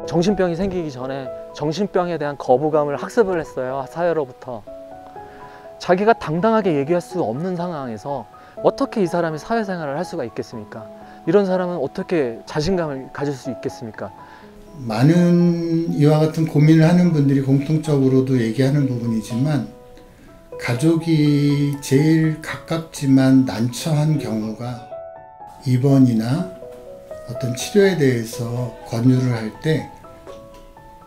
정신병이 생기기 전에 정신병에 대한 거부감을 학습을 했어요. 사회로부터. 자기가 당당하게 얘기할 수 없는 상황에서 어떻게 이 사람이 사회생활을 할 수가 있겠습니까? 이런 사람은 어떻게 자신감을 가질 수 있겠습니까? 많은 이와 같은 고민을 하는 분들이 공통적으로도 얘기하는 부분이지만, 가족이 제일 가깝지만 난처한 경우가 입원이나 어떤 치료에 대해서 권유를 할 때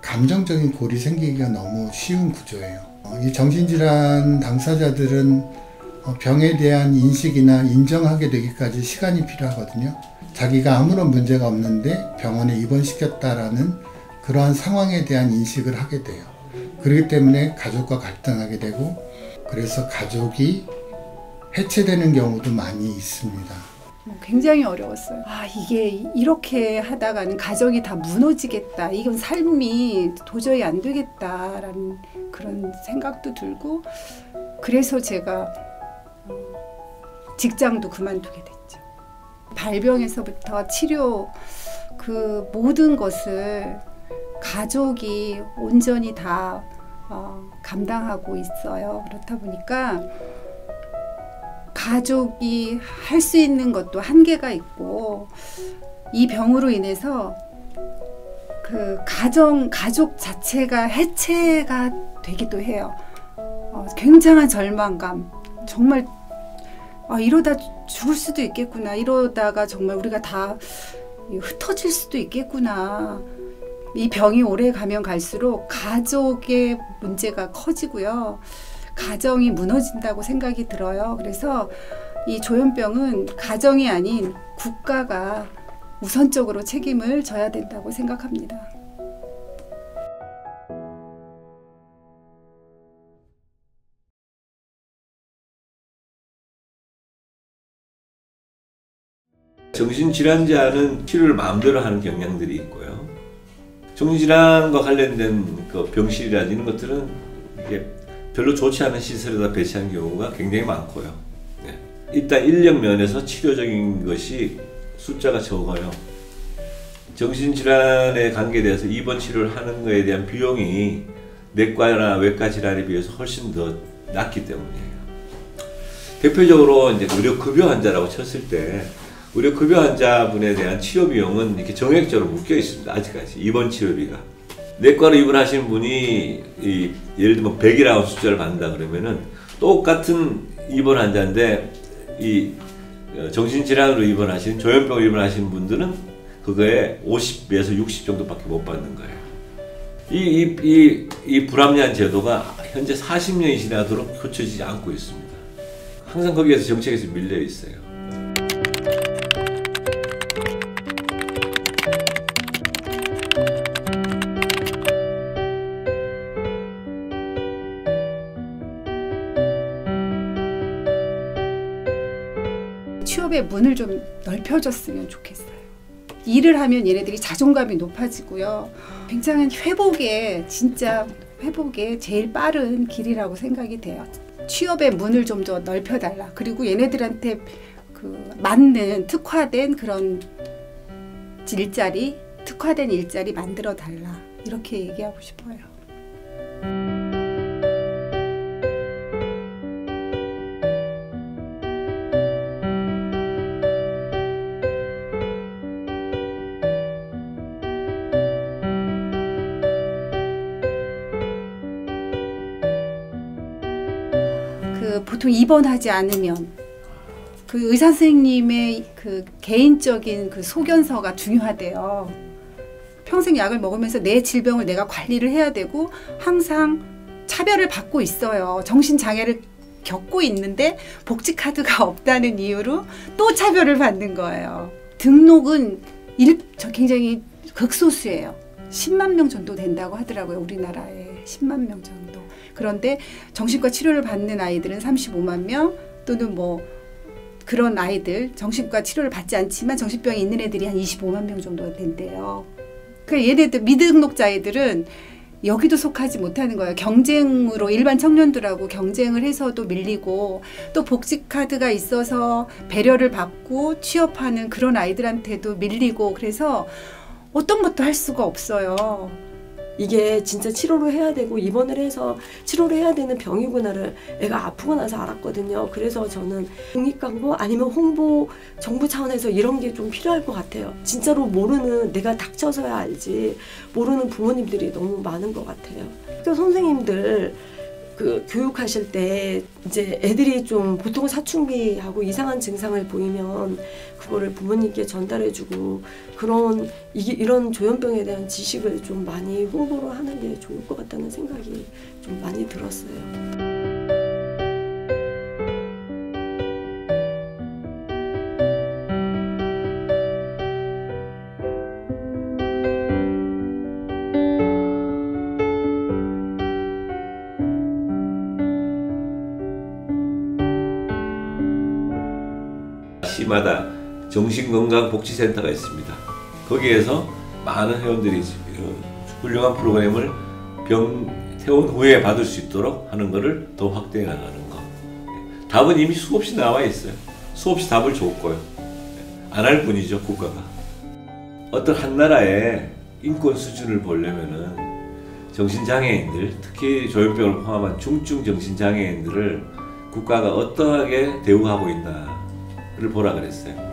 감정적인 골이 생기기가 너무 쉬운 구조예요. 이 정신질환 당사자들은 병에 대한 인식이나 인정하게 되기까지 시간이 필요하거든요. 자기가 아무런 문제가 없는데 병원에 입원시켰다라는 그러한 상황에 대한 인식을 하게 돼요. 그렇기 때문에 가족과 갈등하게 되고, 그래서 가족이 해체되는 경우도 많이 있습니다. 굉장히 어려웠어요. 이게 이렇게 하다가는 가정이 다 무너지겠다. 이건 삶이 도저히 안 되겠다라는 그런 생각도 들고, 그래서 제가 직장도 그만두게 됐죠. 발병에서부터 치료, 그 모든 것을 가족이 온전히 다 감당하고 있어요. 그렇다 보니까 가족이 할 수 있는 것도 한계가 있고, 이 병으로 인해서 그 가족 자체가 해체가 되기도 해요. 굉장한 절망감, 정말 이러다 죽을 수도 있겠구나, 이러다가 정말 우리가 다 흩어질 수도 있겠구나. 이 병이 오래 가면 갈수록 가족의 문제가 커지고요, 가정이 무너진다고 생각이 들어요. 그래서 이 조현병은 가정이 아닌 국가가 우선적으로 책임을 져야 된다고 생각합니다. 정신질환자는 치료를 마음대로 하는 경향들이 있고요. 정신질환과 관련된 그 병실이라든지 이런 것들은 이게 별로 좋지 않은 시설에다 배치한 경우가 굉장히 많고요. 네. 일단 인력 면에서 치료적인 것이 숫자가 적어요. 정신질환에 관계돼서 입원 치료를 하는 것에 대한 비용이 내과나 외과 질환에 비해서 훨씬 더 낮기 때문이에요. 대표적으로 이제 의료급여 환자라고 쳤을 때, 의료급여 환자분에 대한 치료 비용은 이렇게 정액적으로 묶여 있습니다. 아직까지 입원 치료비가. 내과로 입원하시는 분이 예를 들면 100이라는 숫자를 받는다 그러면은 똑같은 입원 환자인데 이 정신질환으로 입원하신, 조현병으로 입원하신 분들은 그거에 50에서 60 정도밖에 못 받는 거예요. 이 불합리한 제도가 현재 40년이 지나도록 고쳐지지 않고 있습니다. 항상 거기에서 정책에서 밀려 있어요. 취업의 문을 좀 넓혀줬으면 좋겠어요. 일을 하면 얘네들이 자존감이 높아지고요. 굉장한 진짜 회복에 제일 빠른 길이라고 생각이 돼요. 취업의 문을 좀 더 넓혀달라. 그리고 얘네들한테 그 맞는 특화된 그런 특화된 일자리 만들어달라. 이렇게 얘기하고 싶어요. 보통 입원하지 않으면 그 의사 선생님의 그 개인적인 그 소견서가 중요하대요. 평생 약을 먹으면서 내 질병을 내가 관리를 해야 되고 항상 차별을 받고 있어요. 정신장애를 겪고 있는데 복지카드가 없다는 이유로 또 차별을 받는 거예요. 등록은 굉장히 극소수예요. 10만 명 정도 된다고 하더라고요. 우리나라에 10만 명 정도. 그런데 정신과 치료를 받는 아이들은 35만 명, 또는 뭐 그런 아이들, 정신과 치료를 받지 않지만 정신병이 있는 애들이 한 25만 명 정도 된대요. 그러니까 얘네들 미등록자 아이들은 여기도 속하지 못하는 거예요. 경쟁으로 일반 청년들하고 경쟁을 해서도 밀리고, 또 복지카드가 있어서 배려를 받고 취업하는 그런 아이들한테도 밀리고, 그래서 어떤 것도 할 수가 없어요. 이게 진짜 치료를 해야 되고 입원을 해서 치료를 해야 되는 병이구나를 애가 아프고 나서 알았거든요. 그래서 저는 공익광고 아니면 홍보 정부 차원에서 이런 게 좀 필요할 것 같아요. 진짜로 모르는, 내가 닥쳐서야 알지 모르는 부모님들이 너무 많은 것 같아요. 학교 선생님들 그 교육하실 때 이제 애들이 좀 보통 사춘기하고 이상한 증상을 보이면 그거를 부모님께 전달해주고 그런 이런 조현병에 대한 지식을 좀 많이 홍보를 하는 게 좋을 것 같다는 생각이 좀 많이 들었어요. 시마다 정신건강복지센터가 있습니다. 거기에서 많은 회원들이 훌륭한 프로그램을 병 퇴원 후에 받을 수 있도록 하는 것을 더 확대해 나가는 것. 답은 이미 수없이 나와 있어요. 수없이 답을 줬고요. 안 할 뿐이죠, 국가가. 어떤 한 나라의 인권 수준을 보려면은 정신장애인들, 특히 조현병을 포함한 중증 정신장애인들을 국가가 어떠하게 대우하고 있나를 보라 그랬어요.